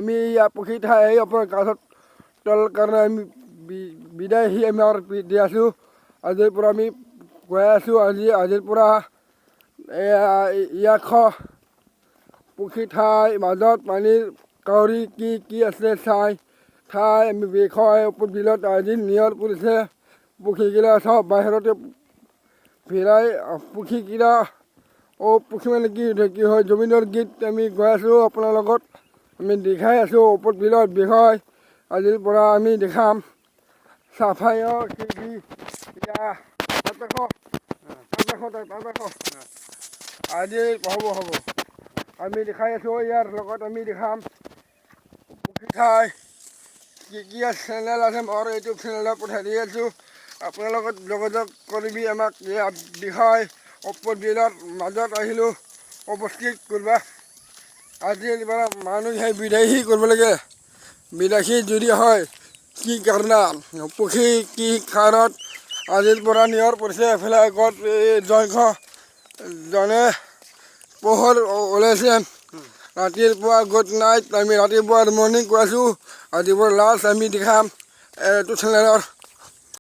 আমি পুখুৰী ঠাই আপোনাৰ কাষত তল কাৰণে আমি বিদায় আমি দি আছোঁ। আজিৰ পৰা আমি গৈ আছোঁ। আজিৰ পৰা ইয়াক পুখুৰী ঠাই মাজত পানীৰ কাউৰী কি আছে ঠাই আমি বিষয় ওপৰত বিলত আজি নিয়ৰ পৰিছে। পুখুৰীকেইটা চব বাহিৰতে ভিৰাই পুখুৰীকেইটা পুখুৰী মানে কি হয় জমিনৰ গীত আমি গৈ আছোঁ আপোনাৰ লগত আমি দেখাই আছোঁ ওপৰত বিলত বিষয় আজিৰ পৰা আমি দেখাম চাফাইৰ আজি হ'ব আমি দেখাই আছোঁ ইয়াৰ লগত আমি দেখাম পুখুৰী ঠাই কি চেনেল আছে মোৰ ইউটিউব চেনেলত পঠাই দি আছোঁ। আপোনাৰ লগত যোগাযোগ কৰিবি আমাক ইয়াৰ বিষয় ওপৰত বিলত মাজত আহিলোঁ উপস্থিত কৰিবা। আজিৰ পৰা মানুহে বিদায়ী কৰিব লাগে। বিদেশী যদি হয় কি কাৰণে পুখুৰী কি কাৰণত আজিৰ পৰা নিয়ৰ পৰিছে এফালে আগত জনে পোহৰ ওলাইছে। ৰাতিপুৱা গুড নাইট আমি ৰাতিপুৱা মৰ্ণিং কৈ আছোঁ। আজিৰ পৰা লাষ্ট আমি দেখাম এইটো চেনেলৰ